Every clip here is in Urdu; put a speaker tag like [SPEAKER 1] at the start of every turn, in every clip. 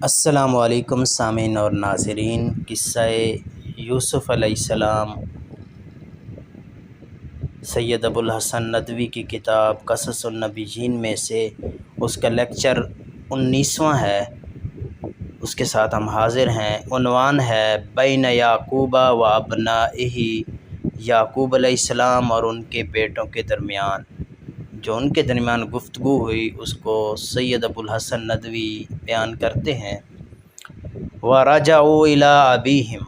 [SPEAKER 1] السلام علیکم سامعین اور ناظرین۔ قصہ یوسف علیہ السلام سید ابوالحسن ندوی کی کتاب قصص النبیین میں سے اس کا لیکچر 19واں ہے، اس کے ساتھ ہم حاضر ہیں۔ عنوان ہے بین یعقوب و ابنائہ، یعقوب علیہ السلام اور ان کے بیٹوں کے درمیان جو ان کے درمیان گفتگو ہوئی، اس کو سید ابوالحسن ندوی بیان کرتے ہیں۔ وَرَجَعُوا إِلَىٰ أَبِيهِمْ،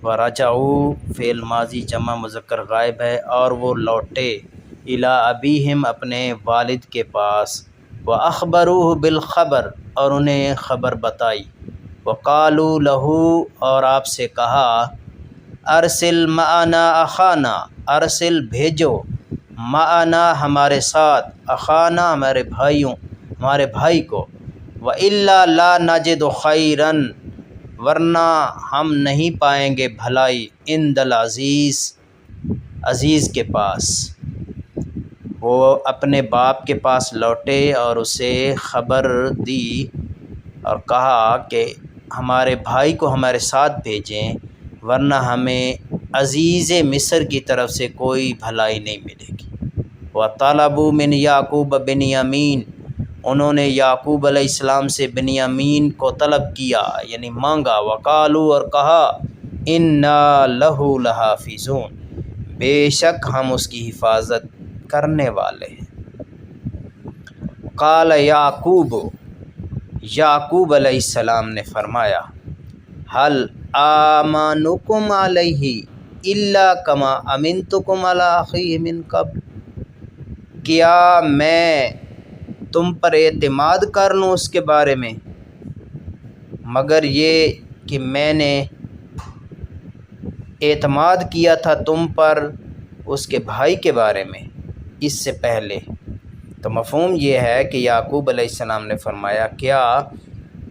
[SPEAKER 1] وَرَجَعُوا فعل ماضی جمع مذکر غائب ہے، اور وہ لوٹے إِلَىٰ أَبِيهِمْ اپنے والد کے پاس، وَأَخْبَرُوهُ بِالْخَبَرِ اور انہیں خبر بتائی، وَقَالُوا لَهُ اور آپ سے کہا، أَرْسِلْ مَعَنَا أَخَانَا أرسل بھیجو، معنا ہمارے ساتھ، اخانا ہمارے بھائی کو، وَإِلَّا لَا نَجِدُ خَيْرًا ورنہ ہم نہیں پائیں گے بھلائی، عند العزیز عزیز کے پاس۔ وہ اپنے باپ کے پاس لوٹے اور اسے خبر دی اور کہا کہ ہمارے بھائی کو ہمارے ساتھ بھیجیں، ورنہ ہمیں عزیز مصر کی طرف سے کوئی بھلائی نہیں ملے گی۔ وَطَلَبُوا مِنْ يَعْقُوبَ بِنْيَامِينَ انہوں نے یعقوب علیہ السلام سے بنیامین کو طلب کیا، یعنی مانگا، وقالوا اور کہا، اِنَّا لَهُ لَحَافِظُونَ بے شک ہم اس کی حفاظت کرنے والے ہیں۔ قال یعقوب یعقوب علیہ السلام نے فرمایا، هل آمانکم علیہ الا کما امنتکم علی اخیہ من قبل، کیا میں تم پر اعتماد کر لوں اس کے بارے میں مگر یہ کہ میں نے اعتماد کیا تھا تم پر اس کے بھائی کے بارے میں اس سے پہلے۔ تو مفہوم یہ ہے کہ یعقوب علیہ السلام نے فرمایا، کیا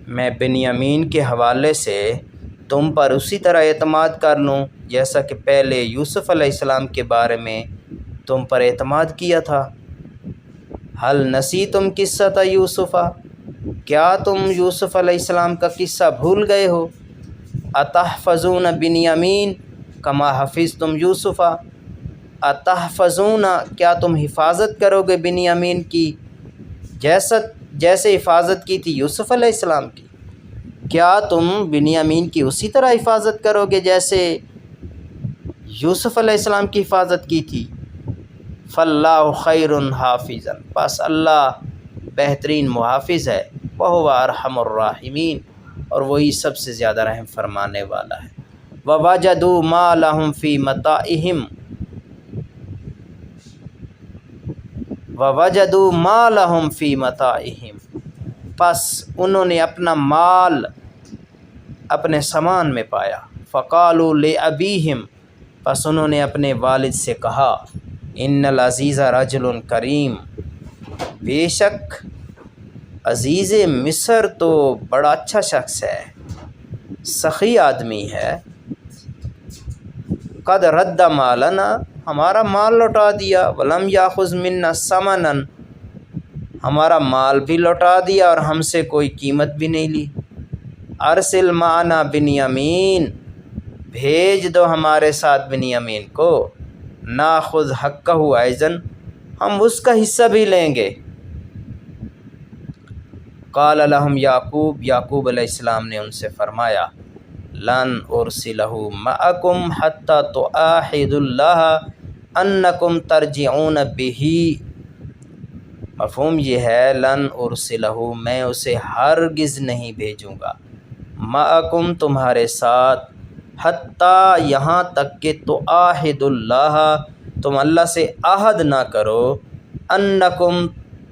[SPEAKER 1] میں بنیامین کے حوالے سے تم پر اسی طرح اعتماد کر لوں جیسا کہ پہلے یوسف علیہ السلام کے بارے میں تم پر اعتماد کیا تھا۔ حل نسیتم قصۃ یوسف، کیا تم یوسف علیہ السلام کا قصہ بھول گئے ہو؟ اتحفظون بنیامین کما حفظتم یوسف، اتحفظون کیا تم حفاظت کرو گے بنیامین کی جیسے حفاظت کی تھی یوسف علیہ السلام کی؟ کیا تم بنیامین کی اسی طرح حفاظت کرو گے جیسے یوسف علیہ السلام کی حفاظت کی تھی؟ فاللہ خیر حافظا، پس اللہ بہترین محافظ ہے، وہو ارحم الراحمین اور وہی سب سے زیادہ رحم فرمانے والا ہے۔ ووجدوا ما لهم فی متاعہم، ووجدوا ما لهم فی متاعہم پس انہوں نے اپنا مال اپنے سامان میں پایا۔ فقالوا لأبیہم پس انہوں نے اپنے والد سے کہا، ان العزیز رجل کریم بے شک عزیز مصر تو بڑا اچھا شخص ہے، سخی آدمی ہے۔ قد رد مالنا ہمارا مال لوٹا دیا، ولم یاخذ منا ثمنا ہمارا مال بھی لوٹا دیا اور ہم سے کوئی قیمت بھی نہیں لی۔ ارسل معنا بنیامین بھیج دو ہمارے ساتھ بنیامین کو، ناخذ حقہ ایضا ہم اس کا حصہ بھی لیں گے۔ قال لهم یعقوب یعقوب علیہ السلام نے ان سے فرمایا، لن ارسلہ معکم حتی تعاہدوا اللہ انکم ترجعون بہ، مفہوم یہ ہے لن ارسلہ میں اسے ہرگز نہیں بھیجوں گا، معکم تمہارے ساتھ، حتی یہاں تک کہ تعاہدوا اللہ تم اللہ سے عہد نہ کرو، انکم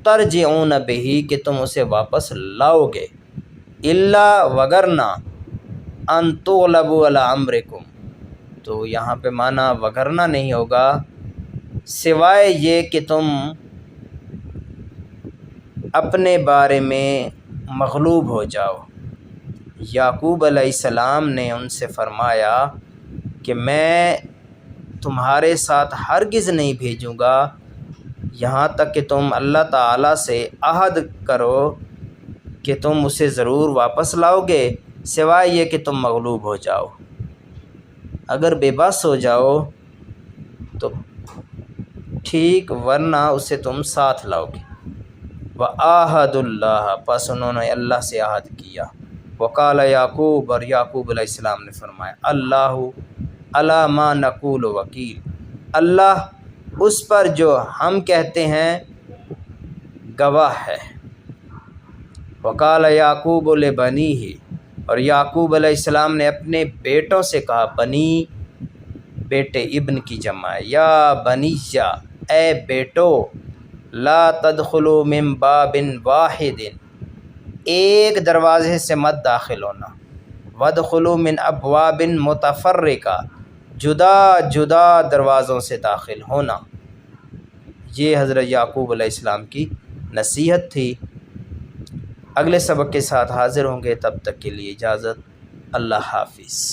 [SPEAKER 1] ترجعون بہ کہ تم اسے واپس لاؤ گے، الا وگرنہ ان تغلبوا علی امرکم، تو یہاں پہ معنی وگرنہ نہیں ہوگا سوائے یہ کہ تم اپنے بارے میں مغلوب ہو جاؤ۔ یعقوب علیہ السلام نے ان سے فرمایا کہ میں تمہارے ساتھ ہرگز نہیں بھیجوں گا یہاں تک کہ تم اللہ تعالیٰ سے عہد کرو کہ تم اسے ضرور واپس لاؤ گے سوائے یہ کہ تم مغلوب ہو جاؤ۔ اگر بے بس ہو جاؤ تو ٹھیک، ورنہ اسے تم ساتھ لاؤ گے۔ وَعَاهَدُ اللَّهَ، پس انہوں نے اللہ سے عہد کیا۔ وقال یعقوب، اور یعقوب علیہ السلام نے فرمایا، اللہ علی ما نقول وکیل، اللہ اس پر جو ہم کہتے ہیں گواہ ہے۔ وقال یعقوب لبنیہ، اور یعقوب علیہ السلام نے اپنے بیٹوں سے کہا، بنی بیٹے، ابن کی جمع ہے، یا بنیہ اے بیٹو، لا تدخلوا من باب واحد، ایک دروازے سے مت داخل ہونا، وادخلوا من ابواب متفرقہ، جدا جدا دروازوں سے داخل ہونا۔ یہ حضرت یعقوب علیہ السلام کی نصیحت تھی۔ اگلے سبق کے ساتھ حاضر ہوں گے، تب تک کے لیے اجازت، اللہ حافظ۔